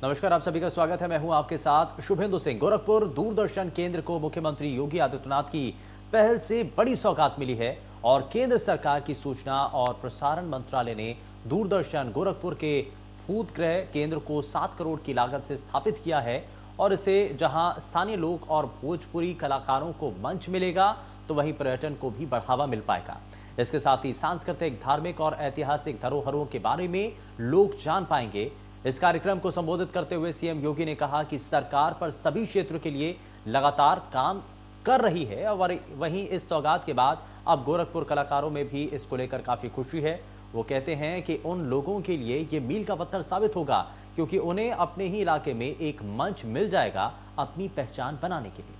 नमस्कार, आप सभी का स्वागत है। मैं हूं आपके साथ शुभेंदु सिंह। गोरखपुर दूरदर्शन केंद्र को मुख्यमंत्री योगी आदित्यनाथ की पहल से बड़ी सौगात मिली है और केंद्र सरकार की सूचना और प्रसारण मंत्रालय ने दूरदर्शन गोरखपुर के भूतगृह केंद्र को 7 करोड़ की लागत से स्थापित किया है। और इसे जहां स्थानीय लोक और भोजपुरी कलाकारों को मंच मिलेगा, तो वहीं पर्यटन को भी बढ़ावा मिल पाएगा। इसके साथ ही सांस्कृतिक, धार्मिक और ऐतिहासिक धरोहरों के बारे में लोग जान पाएंगे। इस कार्यक्रम को संबोधित करते हुए सीएम योगी ने कहा कि सरकार पर सभी क्षेत्रों के लिए लगातार काम कर रही है और वहीं इस सौगात के बाद अब गोरखपुर कलाकारों में भी इसको लेकर काफी खुशी है। वो कहते हैं कि उन लोगों के लिए ये मील का पत्थर साबित होगा, क्योंकि उन्हें अपने ही इलाके में एक मंच मिल जाएगा अपनी पहचान बनाने के लिए।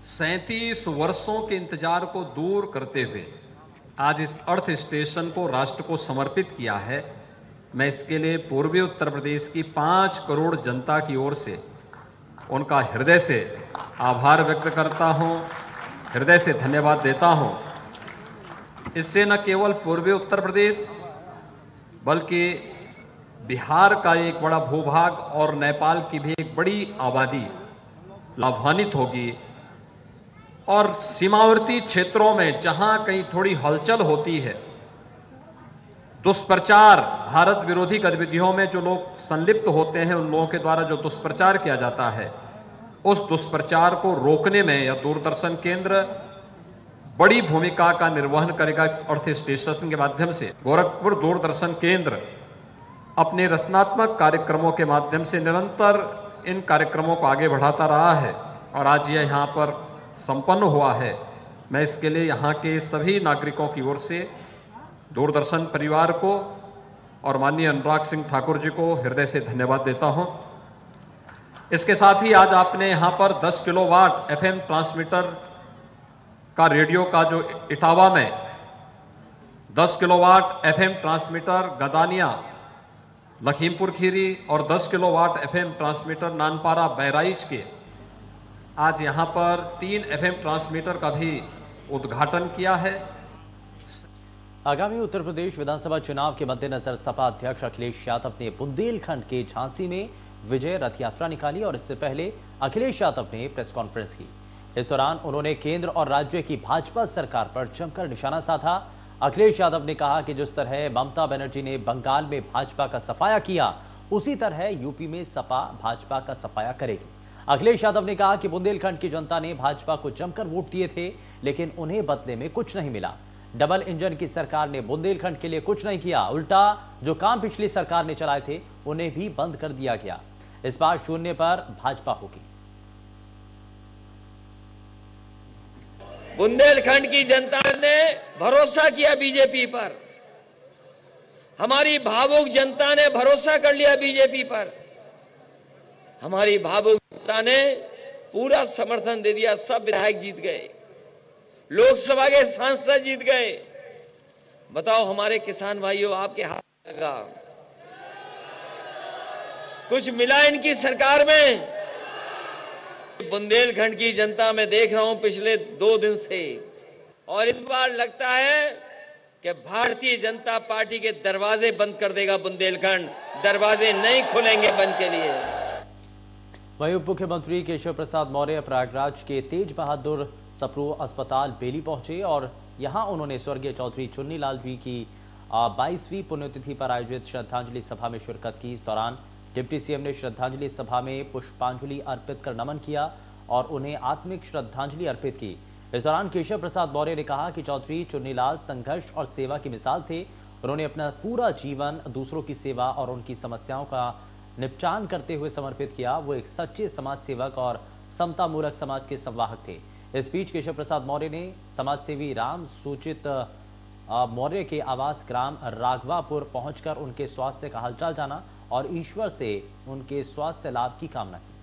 37 वर्षों के इंतजार को दूर करते हुए आज इस अर्थ स्टेशन को राष्ट्र को समर्पित किया है। मैं इसके लिए पूर्वी उत्तर प्रदेश की 5 करोड़ जनता की ओर से उनका हृदय से आभार व्यक्त करता हूं, हृदय से धन्यवाद देता हूं। इससे न केवल पूर्वी उत्तर प्रदेश बल्कि बिहार का एक बड़ा भूभाग और नेपाल की भी एक बड़ी आबादी लाभान्वित होगी और सीमावर्ती क्षेत्रों में जहां कहीं थोड़ी हलचल होती है, दुष्प्रचार, भारत विरोधी गतिविधियों में जो लोग संलिप्त होते हैं, उन लोगों के द्वारा जो दुष्प्रचार किया जाता है, उस दुष्प्रचार को रोकने में यह दूरदर्शन केंद्र बड़ी भूमिका का निर्वहन करेगा। इस अर्थ स्टेशन के माध्यम से गोरखपुर दूरदर्शन केंद्र अपने रचनात्मक कार्यक्रमों के माध्यम से निरंतर इन कार्यक्रमों को आगे बढ़ाता रहा है और आज यह यहाँ पर संपन्न हुआ है। मैं इसके लिए यहाँ के सभी नागरिकों की ओर से दूरदर्शन परिवार को और माननीय अनुराग सिंह ठाकुर जी को हृदय से धन्यवाद देता हूँ। इसके साथ ही आज आपने यहाँ पर 10 किलोवाट एफएम ट्रांसमीटर का रेडियो का जो इटावा में 10 kilowatt FM transmitter Gadania Lakhimpur Kheri और 10 kilowatt FM transmitter Nanpara Bahraich के आज यहाँ पर 3 एफएम ट्रांसमीटर का भी उद्घाटन किया है। आगामी उत्तर प्रदेश विधानसभा चुनाव के मद्देनजर सपा अध्यक्ष अखिलेश यादव ने बुंदेलखंड के झांसी में विजय रथ यात्रा निकाली और इससे पहले अखिलेश यादव ने प्रेस कॉन्फ्रेंस की। इस दौरान उन्होंने केंद्र और राज्य की भाजपा सरकार पर जमकर निशाना साधा। अखिलेश यादव ने कहा कि जिस तरह ममता बनर्जी ने बंगाल में भाजपा का सफाया किया, उसी तरह यूपी में सपा भाजपा का सफाया करेगी। अखिलेश यादव ने कहा कि बुंदेलखंड की जनता ने भाजपा को जमकर वोट दिए थे, लेकिन उन्हें बदले में कुछ नहीं मिला। डबल इंजन की सरकार ने बुंदेलखंड के लिए कुछ नहीं किया, उल्टा जो काम पिछली सरकार ने चलाए थे उन्हें भी बंद कर दिया गया। इस बार शून्य पर भाजपा होगी। बुंदेलखंड की जनता ने भरोसा किया बीजेपी पर, हमारी भावुक जनता ने भरोसा कर लिया बीजेपी पर, हमारी भावुक जनता ने पूरा समर्थन दे दिया। सब विधायक जीत गए, लोकसभा के सांसद जीत गए। बताओ हमारे किसान भाइयों, आपके हाथ लगा, कुछ मिला इनकी सरकार में? बुंदेलखंड की जनता मैं देख रहा हूं पिछले 2 दिन से, और इस बार लगता है कि भारतीय जनता पार्टी के दरवाजे बंद कर देगा बुंदेलखंड, दरवाजे नहीं खुलेंगे बंद के लिए। वहीं उप मुख्यमंत्री केशव प्रसाद मौर्य प्रयागराज के तेज बहादुर सप्रू अस्पताल बेली पहुंचे और यहां उन्होंने स्वर्गीय चौधरी चुन्नीलाल जी की 22वीं पुण्यतिथि पर आयोजित श्रद्धांजलि सभा में शिरकत की। इस दौरान डिप्टी सीएम ने श्रद्धांजलि सभा में पुष्पांजलि अर्पित कर नमन किया और उन्हें आत्मिक श्रद्धांजलि अर्पित की। इस दौरान केशव प्रसाद मौर्य ने कहा कि चौधरी चुन्नीलाल संघर्ष और सेवा की मिसाल थे। उन्होंने अपना पूरा जीवन दूसरों की सेवा और उनकी समस्याओं का निपटान करते हुए समर्पित किया। वो एक सच्चे समाज सेवक और समतामूलक समाज के संवाहक थे। इस बीच केशव प्रसाद मौर्य ने समाजसेवी राम सूचित मौर्य के आवास ग्राम राघवापुर पहुंचकर उनके स्वास्थ्य का हालचाल जाना और ईश्वर से उनके स्वास्थ्य लाभ की कामना की।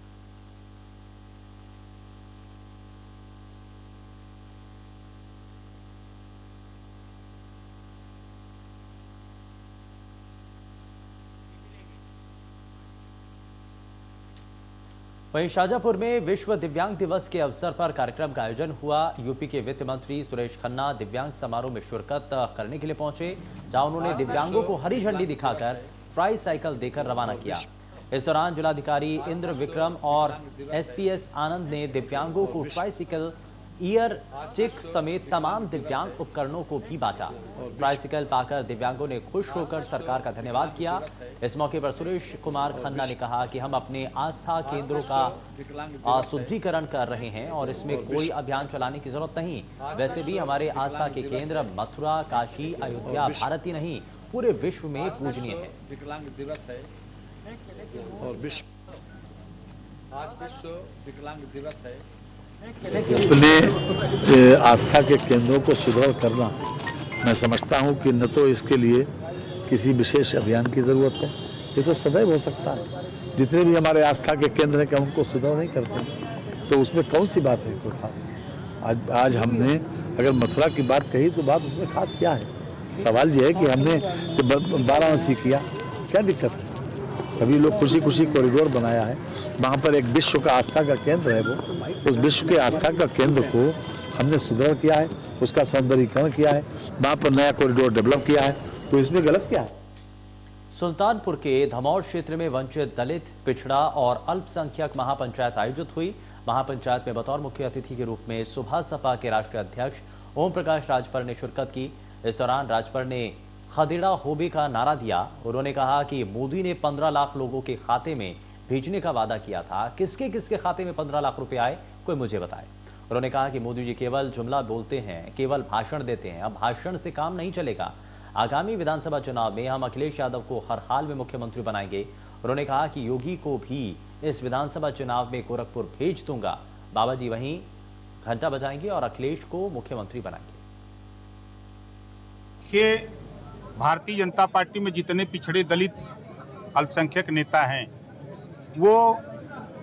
वहीं शाजापुर में विश्व दिव्यांग दिवस के अवसर पर कार्यक्रम का आयोजन हुआ। यूपी के वित्त मंत्री सुरेश खन्ना दिव्यांग समारोह में शिरकत करने के लिए पहुंचे, जहां उन्होंने दिव्यांगों को हरी झंडी दिखाकर ट्राई साइकिल देकर रवाना किया। इस दौरान जिलाधिकारी इंद्र विक्रम और एसपीएस आनंद ने दिव्यांगों को ट्राइसिकल, ईयर स्टिक समेत तमाम दिव्यांग उपकरणों को भी बांटा। ट्राइसिकल पाकर दिव्यांगों ने खुश होकर सरकार का धन्यवाद किया। इस मौके पर सुरेश कुमार खन्ना ने कहा कि हम अपने आस्था केंद्रों का सुदृढ़ीकरण कर रहे हैं और इसमें कोई अभियान चलाने की जरूरत नहीं। वैसे भी हमारे आस्था के केंद्र मथुरा, काशी, अयोध्या भारत ही नहीं पूरे विश्व में पूजनीय है। विकलांग दिवस है और विश्व विकलांग दिवस है। अपने आस्था के केंद्रों को सुदृढ़ करना, मैं समझता हूं कि न तो इसके लिए किसी विशेष अभियान की ज़रूरत है, ये तो सदैव हो सकता है। जितने भी हमारे आस्था के केंद्र हैं, क्या उनको सुदृढ़ नहीं करते? तो उसमें कौन सी बात है कोई खास? आज हमने अगर मथुरा की बात कही तो बात उसमें खास क्या है? सवाल ये है कि हमने वाराणसी किया, क्या दिक्कत है? सभी लोग खुशी खुशी कॉरिडोर बनाया है, वहाँ पर एक विश्व का आस्था का केंद्र है, वो उस विश्व के आस्था का केंद्र को हमने सुदृढ़ किया है, उसका सौंदर्यीकरण किया है, वहाँ पर नया कॉरिडोर डेवलप किया है, तो इसमें गलत क्या है? सुल्तानपुर के धमौर क्षेत्र में वंचित, दलित, पिछड़ा और अल्पसंख्यक महापंचायत आयोजित हुई। महापंचायत में बतौर मुख्य अतिथि के रूप में सुभा सपा के राष्ट्रीय अध्यक्ष ओम प्रकाश राजभर ने शिरकत की। इस दौरान राजभर ने खदेड़ा होबे का नारा दिया। उन्होंने कहा कि मोदी ने 15 लाख लोगों के खाते में भेजने का वादा किया था। किसके किसके खाते में 15 लाख रुपए आए, कोई मुझे बताए। उन्होंने कहा कि मोदी जी केवल जुमला बोलते हैं, केवल भाषण देते हैं। अब भाषण से काम नहीं चलेगा। आगामी विधानसभा चुनाव में हम अखिलेश यादव को हर हाल में मुख्यमंत्री बनाएंगे। उन्होंने कहा कि योगी को भी इस विधानसभा चुनाव में गोरखपुर भेज दूंगा। बाबा जी वहीं घंटा बजाएंगे और अखिलेश को मुख्यमंत्री बनाएंगे। भारतीय जनता पार्टी में जितने पिछड़े, दलित, अल्पसंख्यक नेता हैं, वो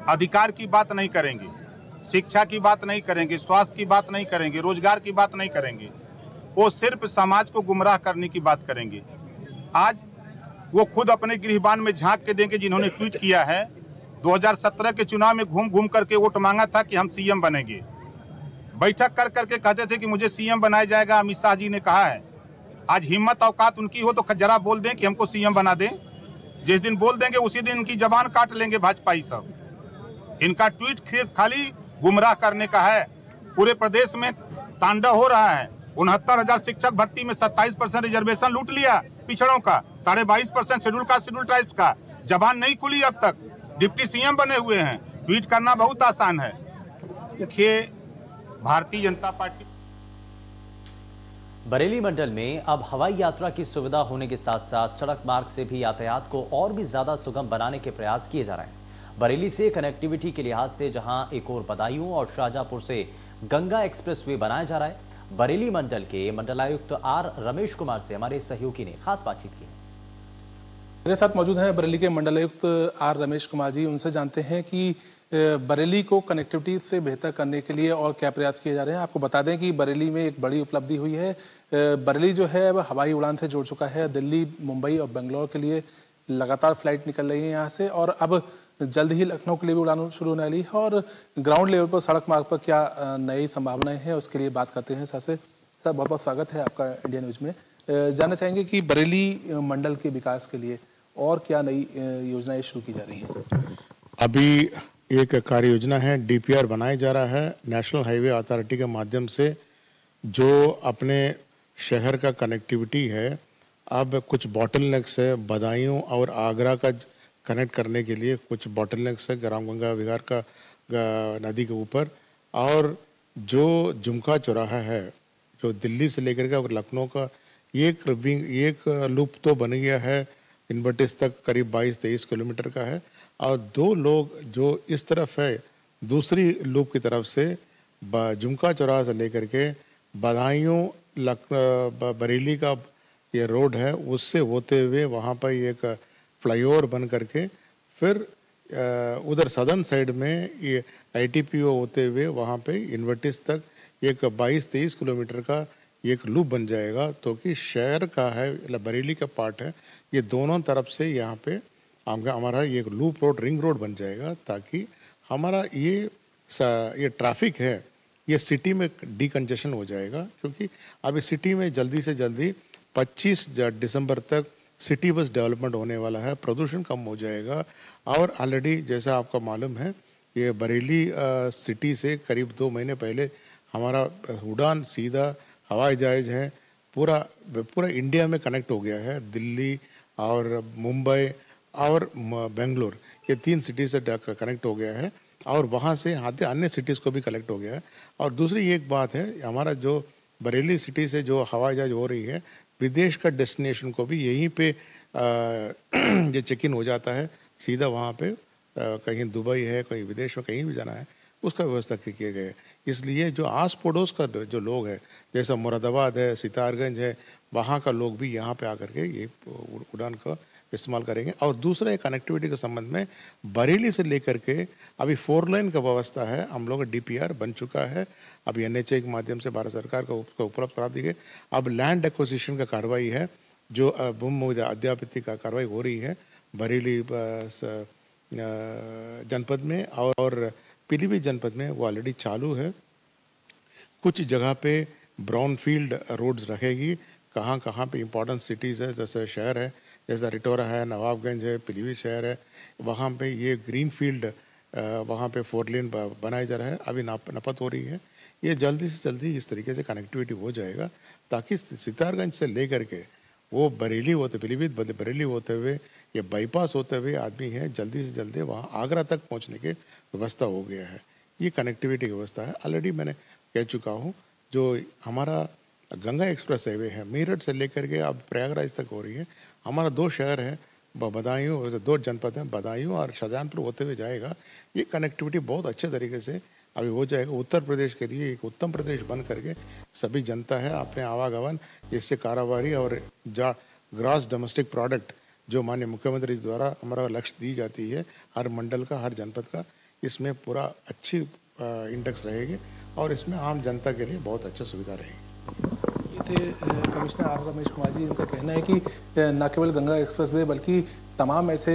अधिकार की बात नहीं करेंगे, शिक्षा की बात नहीं करेंगे, स्वास्थ्य की बात नहीं करेंगे, रोजगार की बात नहीं करेंगे। वो सिर्फ समाज को गुमराह करने की बात करेंगे। आज वो खुद अपने गृहबान में झांक के देंगे। जिन्होंने ट्वीट किया है 2017 के चुनाव में घूम घूम करके वोट मांगा था कि हम सीएम बनेंगे, बैठक कर करके कहते थे कि मुझे सीएम बनाया जाएगा। अमित शाह जी ने कहा है, आज हिम्मत औकात उनकी हो तो जरा बोल दें कि हमको सीएम बना दें। जिस दिन बोल देंगे उसी दिन इनकी जबान काट लेंगे भाजपाई सब। इनका ट्वीट खाली गुमराह करने का है। पूरे प्रदेश में तांडव हो रहा है। 69,000 शिक्षक भर्ती में 27% रिजर्वेशन लूट लिया पिछड़ों का, 22.5% शेड्यूल कास्ट, शेड्यूल ट्राइब्स का। जबान नहीं खुली अब तक, डिप्टी सीएम बने हुए हैं। ट्वीट करना बहुत आसान है। देखिए, भारतीय जनता पार्टी बरेली मंडल में अब हवाई यात्रा की सुविधा होने के साथ साथ सड़क मार्ग से भी यातायात को और भी ज्यादा सुगम बनाने के प्रयास किए जा रहे हैं। बरेली से कनेक्टिविटी के लिहाज से जहां एक और बदायूं और शाहजहांपुर से गंगा एक्सप्रेसवे बनाया जा रहा है। बरेली मंडल के मंडलायुक्त आर रमेश कुमार से हमारे सहयोगी ने खास बातचीत की। मेरे साथ मौजूद हैं बरेली के मंडलायुक्त आर रमेश कुमार जी। उनसे जानते हैं कि बरेली को कनेक्टिविटी से बेहतर करने के लिए और क्या प्रयास किए जा रहे हैं। आपको बता दें कि बरेली में एक बड़ी उपलब्धि हुई है। बरेली जो है वह हवाई उड़ान से जुड़ चुका है। दिल्ली, मुंबई और बेंगलोर के लिए लगातार फ्लाइट निकल रही है यहाँ से, और अब जल्द ही लखनऊ के लिए भी उड़ान शुरू होने वाली है। और ग्राउंड लेवल पर, सड़क मार्ग पर क्या नई संभावनाएं हैं, उसके लिए बात करते हैं। सर बहुत बहुत स्वागत है आपका इंडिया न्यूज में। जानना चाहेंगे कि बरेली मंडल के विकास के लिए और क्या नई योजनाएं शुरू की जा रही हैं। अभी एक कार्य योजना है, डीपीआर बनाया जा रहा है नेशनल हाईवे अथॉरिटी के माध्यम से, जो अपने शहर का कनेक्टिविटी है। अब कुछ बॉटलनेक्स है, बदायूं और आगरा का कनेक्ट करने के लिए कुछ बॉटलनेक्स है राम गंगा विहार का नदी के ऊपर। और जो झुमका चौराहा है, जो दिल्ली से लेकर के और लखनऊ का एक लूप तो बन गया है, इन्वर्टिस तक करीब 22-23 किलोमीटर का है। और 2 लोग जो इस तरफ है, दूसरी लूप की तरफ से झुमका चौराहा से लेकर के बदायूं बरेली का ये रोड है, उससे होते हुए वहाँ पर एक फ्लाईओवर बन करके फिर उधर सदर्न साइड में ये ITPO होते हुए वहाँ पे इन्वर्टिस तक एक 22-23 किलोमीटर का एक लूप बन जाएगा। तो कि शहर का है, बरेली का पार्ट है, ये दोनों तरफ से यहाँ पे हमारा एक लूप रोड, रिंग रोड बन जाएगा, ताकि हमारा ये ट्रैफिक है, ये सिटी में डिकंजेशन हो जाएगा, क्योंकि अभी सिटी में जल्दी से जल्दी 25 दिसंबर तक सिटी बस डेवलपमेंट होने वाला है, प्रदूषण कम हो जाएगा। और ऑलरेडी जैसा आपको मालूम है, ये बरेली सिटी से करीब 2 महीने पहले हमारा उड़ान सीधा हवाई जहाज है पूरा इंडिया में कनेक्ट हो गया है। दिल्ली और मुंबई और बेंगलोर, ये 3 सिटी से कनेक्ट हो गया है, और वहाँ से अन्य सिटीज़ को भी कनेक्ट हो गया है। और दूसरी एक बात है, हमारा जो बरेली सिटी से जो हवाई जहाज हो रही है, विदेश का डेस्टिनेशन को भी यहीं पे ये चेक इन हो जाता है सीधा वहाँ पे। कहीं दुबई है, कहीं विदेश में कहीं भी जाना है, उसका व्यवस्था किए गए। इसलिए जो आस पड़ोस का जो लोग है, जैसा मुरादाबाद है, सितारगंज है, वहाँ का लोग भी यहाँ पे आकर के ये उड़ान का इस्तेमाल करेंगे। और दूसरा कनेक्टिविटी के संबंध में बरेली से लेकर के अभी 4 लेन का व्यवस्था है, हम लोग DPR बन चुका है, अभी NHA के माध्यम से भारत सरकार को उपलब्ध करा दी गई। अब लैंड एक्विजिशन का कार्रवाई है, जो भूमि अध्यापति का कार्रवाई हो रही है बरेली जनपद में, और पीलीभीत जनपद में वो ऑलरेडी चालू है। कुछ जगह पे ब्राउन फील्ड रोड्स रखेगी, कहाँ कहाँ पे इम्पोर्टेंट सिटीज़ है, जैसे शहर है, जैसा रिटोरा है, नवाबगंज है, पीलीभीत शहर है, वहाँ पे ये ग्रीन फील्ड वहाँ पे 4 लेन बनाया जा रहा है, अभी नपत हो रही है। ये जल्दी से जल्दी इस तरीके से कनेक्टिविटी हो जाएगा, ताकि सितारगंज से लेकर के वो बरेली होते, पीलीभीत बरेली होते हुए, ये बाईपास होते हुए आदमी है जल्दी से जल्दी वहाँ आगरा तक पहुँचने की व्यवस्था हो गया है। ये कनेक्टिविटी की व्यवस्था है। ऑलरेडी मैंने कह चुका हूँ, जो हमारा गंगा एक्सप्रेस हाईवे है, मेरठ से लेकर के अब प्रयागराज तक हो रही है। हमारा 2 शहर है, बदायूं, 2 जनपद हैं, बदायूं और शाहजहानपुर होते हुए जाएगा। ये कनेक्टिविटी बहुत अच्छे तरीके से अभी हो जाएगा। उत्तर प्रदेश के लिए एक उत्तम प्रदेश बन करके सभी जनता है अपने आवागमन, इससे कारोबारी और ग्रॉस डोमेस्टिक प्रोडक्ट जो माननीय मुख्यमंत्री द्वारा हमारा लक्ष्य दी जाती है, हर मंडल का, हर जनपद का, इसमें पूरा अच्छी इंडेक्स रहेगी, और इसमें आम जनता के लिए बहुत अच्छा सुविधा रहेगी। ये थे कमिश्नर आर रमेश कुमार जी। इनका कहना है कि न केवल गंगा एक्सप्रेस वे बल्कि तमाम ऐसे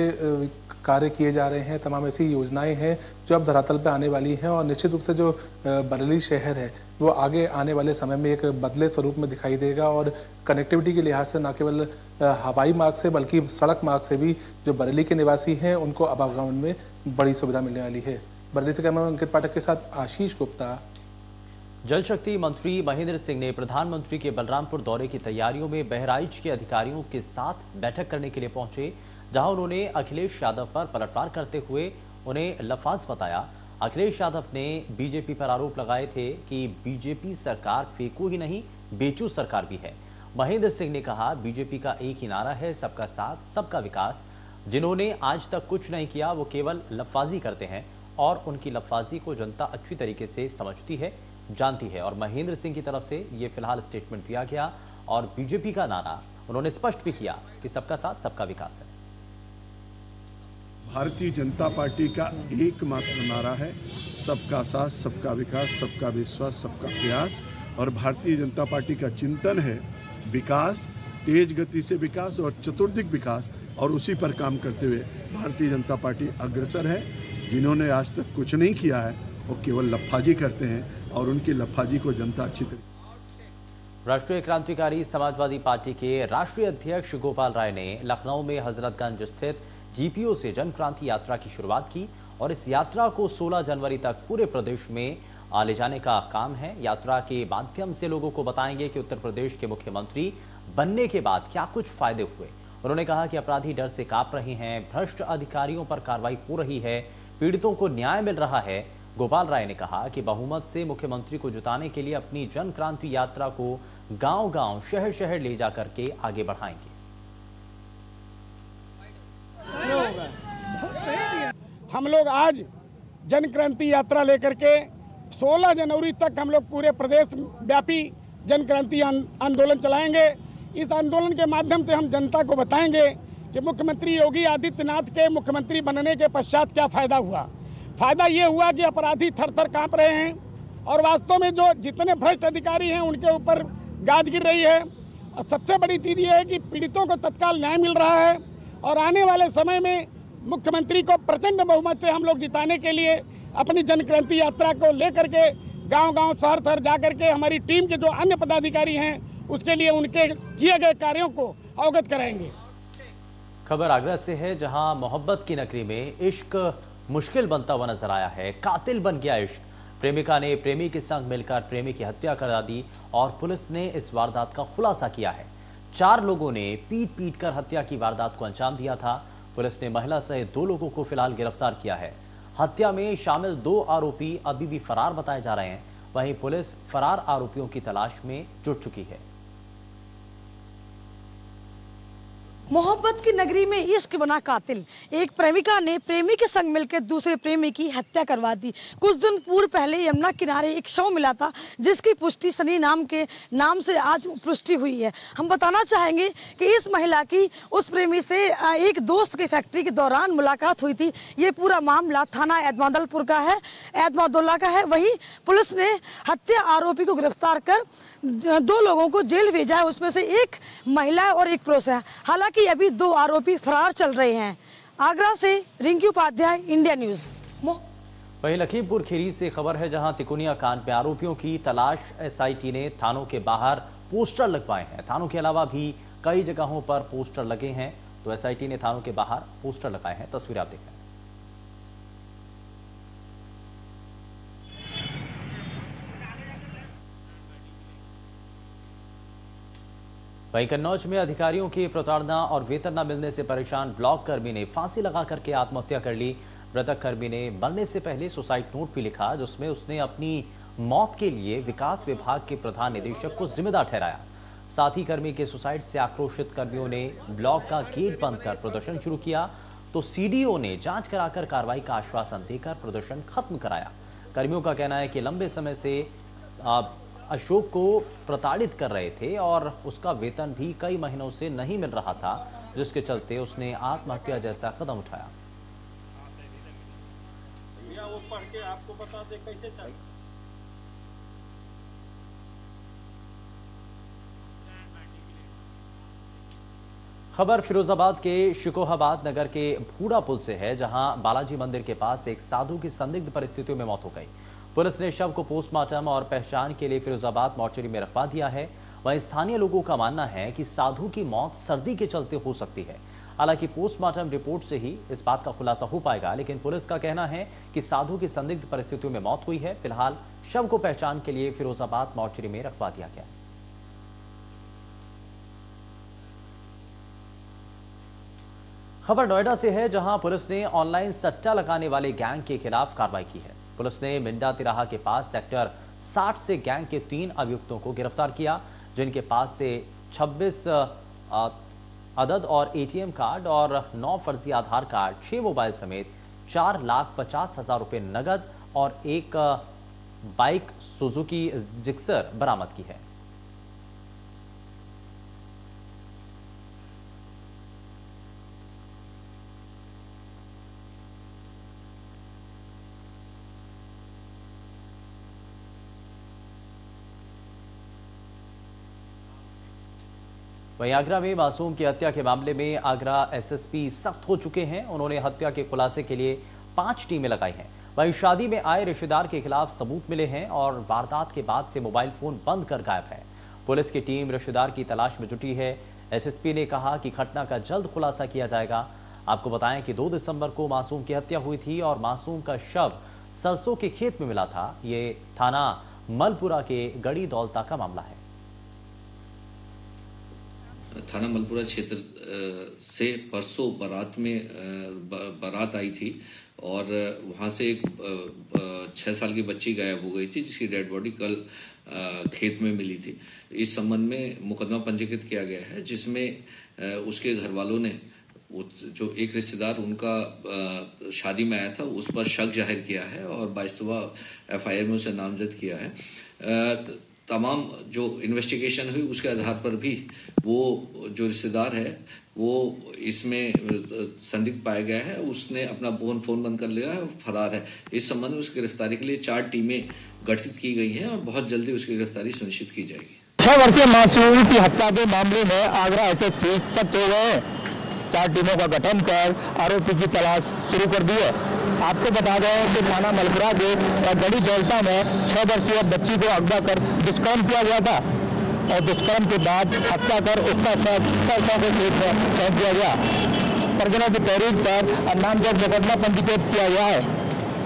कार्य किए जा रहे हैं, तमाम ऐसी योजनाएं हैं जो अब धरातल पे आने वाली हैं, और निश्चित रूप से जो बरेली शहर है वो आगे आने वाले समय में एक बदले स्वरूप में दिखाई देगा। और कनेक्टिविटी के लिहाज से न केवल हवाई मार्ग से बल्कि सड़क मार्ग से भी जो बरेली के निवासी हैं उनको आवागमन में बड़ी सुविधा मिलने वाली है। बरेली से कैमरा अंकित पाठक के साथ आशीष गुप्ता। जल शक्ति मंत्री महेंद्र सिंह ने प्रधानमंत्री के बलरामपुर दौरे की तैयारियों में बहराइच के अधिकारियों के साथ बैठक करने के लिए पहुंचे, जहां उन्होंने अखिलेश यादव पर पलटवार करते हुए उन्हें लफाज बताया। अखिलेश यादव ने बीजेपी पर आरोप लगाए थे कि बीजेपी सरकार फेंको ही नहीं, बेचू सरकार भी है। महेंद्र सिंह ने कहा, बीजेपी का एक ही नारा है, सबका साथ सबका विकास। जिन्होंने आज तक कुछ नहीं किया वो केवल लफाजी करते हैं, और उनकी लफाजी को जनता अच्छी तरीके से समझती है, जानती है। और महेंद्र सिंह की तरफ से ये फिलहाल स्टेटमेंट दिया गया, और बीजेपी का नारा उन्होंने स्पष्ट भी किया कि सबका साथ सबका विकास है। भारतीय जनता पार्टी का एकमात्र नारा है, सबका साथ सबका विकास, सबका विश्वास, सबका प्रयास। और भारतीय जनता पार्टी का चिंतन है विकास, तेज गति से विकास और चतुर्दिक विकास, और उसी पर काम करते हुए भारतीय जनता पार्टी अग्रसर है। जिन्होंने आज तक कुछ नहीं किया है वो केवल लफाजी करते हैं, और उनकी लफाजी को जनता अच्छी तरह। राष्ट्रीय क्रांतिकारी समाजवादी पार्टी के राष्ट्रीय अध्यक्ष गोपाल राय ने लखनऊ में हजरतगंज स्थित GPO से जन क्रांति यात्रा की शुरुआत की, और इस यात्रा को 16 जनवरी तक पूरे प्रदेश में ले जाने का काम है। यात्रा के माध्यम से लोगों को बताएंगे कि उत्तर प्रदेश के मुख्यमंत्री बनने के बाद क्या कुछ फायदे हुए। उन्होंने कहा कि अपराधी डर से कांप रहे हैं, भ्रष्ट अधिकारियों पर कार्रवाई हो रही है, पीड़ितों को न्याय मिल रहा है। गोपाल राय ने कहा कि बहुमत से मुख्यमंत्री को जिताने के लिए अपनी जन क्रांति यात्रा को गांव-गांव, शहर-शहर ले जाकर के आगे बढ़ाएंगे। हम लोग आज जन क्रांति यात्रा लेकर के 16 जनवरी तक हम लोग पूरे प्रदेश व्यापी जन क्रांति आंदोलन चलाएंगे। इस आंदोलन के माध्यम से हम जनता को बताएंगे कि मुख्यमंत्री योगी आदित्यनाथ के मुख्यमंत्री बनने के पश्चात क्या फायदा हुआ। फायदा ये हुआ कि अपराधी थर थर कांप रहे हैं, और वास्तव में जो जितने भ्रष्ट अधिकारी हैं उनके ऊपर गाज गिर रही है। और सबसे बड़ी चीज़ ये है कि पीड़ितों को तत्काल न्याय मिल रहा है, और आने वाले समय में मुख्यमंत्री को प्रचंड बहुमत से हम लोग जिताने के लिए अपनी जनक्रांति यात्रा को लेकर के गांव-गांव, शहर-शहर जाकर के हमारी टीम के जो अन्य पदाधिकारी हैं उसके लिए उनके किए गए कार्यों को अवगत कराएंगे। खबर आगरा से है, जहां मोहब्बत की नगरी में इश्क मुश्किल बनता हुआ नजर आया है। कातिल बन गया इश्क। प्रेमिका ने प्रेमी के संग मिलकर प्रेमी की हत्या करा दी और पुलिस ने इस वारदात का खुलासा किया है। 4 लोगों ने पीट कर हत्या की वारदात को अंजाम दिया था। पुलिस ने महिला सहित 2 लोगों को फिलहाल गिरफ्तार किया है। हत्या में शामिल 2 आरोपी अभी भी फरार बताए जा रहे हैं। वहीं पुलिस फरार आरोपियों की तलाश में जुट चुकी है। मोहब्बत की नगरी में इश्क बना कातिल। एक प्रेमिका ने प्रेमी के संग मिलकर दूसरे प्रेमी की हत्या करवा दी। कुछ दिन पूर्व पहले यमुना किनारे एक शव मिला था, जिसकी पुष्टि सनी नाम से आज पुष्टि हुई है। हम बताना चाहेंगे कि इस महिला की उस प्रेमी से एक दोस्त की फैक्ट्री के दौरान मुलाकात हुई थी। ये पूरा मामला थाना एतमादुल्ला का है। वहीं पुलिस ने हत्या आरोपी को गिरफ्तार कर 2 लोगों को जेल भेजा है। उसमें से एक महिला और एक पुरुष है। हालांकि अभी 2 आरोपी फरार चल रहे हैं। आगरा से रिंकी उपाध्याय, इंडिया न्यूज। वहीं लखीमपुर खीरी से खबर है, जहां तिकोनिया कांड में आरोपियों की तलाश एसआईटी ने थानों के बाहर पोस्टर लगवाए हैं। थानों के अलावा भी कई जगहों पर पोस्टर लगे हैं, तो एसआईटी ने थानों के बाहर पोस्टर लगाए हैं। तस्वीर आप देखें। वहीं कन्नौज में अधिकारियों की प्रताड़ना और वेतन न मिलने से परेशान ब्लॉक कर्मी ने फांसी लगा करके आत्महत्या कर ली। मृतक कर्मी ने मरने से पहले सुसाइड नोट भी लिखा, जिसमें उसने अपनी मौत के लिए विकास विभाग के प्रधान निदेशक को जिम्मेदार ठहराया। साथ ही कर्मी के सुसाइड से आक्रोशित कर्मियों ने ब्लॉक का गेट बंद कर प्रदर्शन शुरू किया, तो सीडीओ ने जांच कराकर कार्रवाई का आश्वासन देकर प्रदर्शन खत्म कराया। कर्मियों का कहना है कि लंबे समय से अशोक को प्रताड़ित कर रहे थे और उसका वेतन भी कई महीनों से नहीं मिल रहा था, जिसके चलते उसने आत्महत्या जैसा कदम उठाया। खबर फिरोजाबाद के शिकोहाबाद नगर के भूड़ा पुल से है, जहां बालाजी मंदिर के पास एक साधु की संदिग्ध परिस्थितियों में मौत हो गई। पुलिस ने शव को पोस्टमार्टम और पहचान के लिए फिरोजाबाद मोर्चरी में रखवा दिया है। वहीं स्थानीय लोगों का मानना है कि साधु की मौत सर्दी के चलते हो सकती है। हालांकि पोस्टमार्टम रिपोर्ट से ही इस बात का खुलासा हो पाएगा, लेकिन पुलिस का कहना है कि साधु की संदिग्ध परिस्थितियों में मौत हुई है। फिलहाल शव को पहचान के लिए फिरोजाबाद मोर्चरी में रखवा दिया गया। खबर नोएडा से है, जहां पुलिस ने ऑनलाइन सट्टा लगाने वाले गैंग के खिलाफ कार्रवाई की है। पुलिस ने मिंडा तिराहा के पास सेक्टर 60 से गैंग के 3 अभियुक्तों को गिरफ्तार किया, जिनके पास से 26 अदद और एटीएम कार्ड और 9 फर्जी आधार कार्ड, 6 मोबाइल समेत 4,50,000 रुपए नगद और एक बाइक सुजुकी जिक्सर बरामद की है। वहीं आगरा में मासूम की हत्या के मामले में आगरा एसएसपी सख्त हो चुके हैं। उन्होंने हत्या के खुलासे के लिए 5 टीमें लगाई हैं। वहीं शादी में आए रिश्तेदार के खिलाफ सबूत मिले हैं और वारदात के बाद से मोबाइल फोन बंद कर गायब है। पुलिस की टीम रिश्तेदार की तलाश में जुटी है। एसएसपी ने कहा कि घटना का जल्द खुलासा किया जाएगा। आपको बताएं कि 2 दिसंबर को मासूम की हत्या हुई थी और मासूम का शव सरसों के खेत में मिला था। ये थाना मलपुरा के गड़ी दौलता का मामला है। थाना मलपुरा क्षेत्र से परसों बारात आई थी और वहां से एक 6 साल की बच्ची गायब हो गई थी, जिसकी डेड बॉडी कल खेत में मिली थी। इस संबंध में मुकदमा पंजीकृत किया गया है, जिसमें उसके घर वालों ने जो एक रिश्तेदार उनका शादी में आया था उस पर शक जाहिर किया है और 22वां एफआईआर में उसे नामजद किया है। तमाम जो इन्वेस्टिगेशन हुई उसके आधार पर भी वो जो रिश्तेदार है वो इसमें संदिग्ध पाया गया है। उसने अपना फोन बंद कर लिया है, फरार है। इस संबंध में उसकी गिरफ्तारी के लिए 4 टीमें गठित की गई हैं और बहुत जल्दी उसकी गिरफ्तारी सुनिश्चित की जाएगी। 6 वर्षीय मासूम की हत्या के मामले में आगरा एसएसपी सख्त हो गए। 4 टीमों का गठन कर आरोपी की तलाश शुरू कर दी है। आपको बता दें कि थाना मलपुरा के गली दौलता में 6 वर्षीय बच्ची को अगवा कर दुष्कर्म किया गया था और दुष्कर्म के बाद हत्या कर उसका शव के खेत में फेंक दिया गया। परिजनों की तहरीर पर नामजद मुकदमा पंजीकृत किया गया है।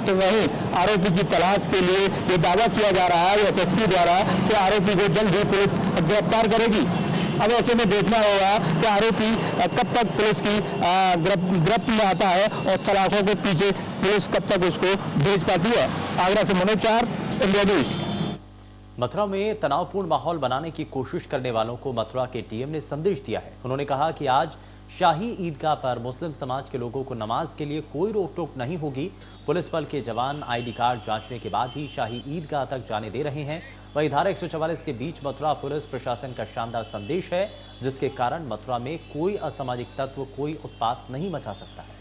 तो वहीं आरोपी की तलाश के लिए ये दावा किया जा रहा है एसएसपी द्वारा कि आरोपी को जल्द ही पुलिस गिरफ्तार करेगी। अब ऐसे में देखना होगा कि आरोपी कब तक पुलिस की गिरफ्त में आता है और सलाखों के पीछे पुलिस कब तक उसको भेज पाती है। आगरा से मनोज चार, इंडिया न्यूज। मथुरा में तनावपूर्ण माहौल बनाने की कोशिश करने वालों को मथुरा के डीएम ने संदेश दिया है। उन्होंने कहा कि आज शाही ईदगाह पर मुस्लिम समाज के लोगों को नमाज के लिए कोई रोक टोक नहीं होगी। पुलिस बल के जवान आईडी कार्ड जांचने के बाद ही शाही ईदगाह तक जाने दे रहे हैं। वहीं धारा 144 के बीच मथुरा पुलिस प्रशासन का शानदार संदेश है, जिसके कारण मथुरा में कोई असामाजिक तत्व कोई उत्पात नहीं मचा सकता है।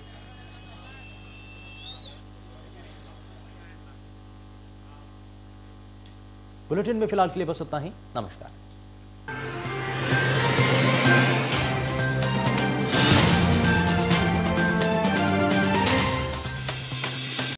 बुलेटिन में फिलहाल के लिए बस इतना ही। नमस्कार।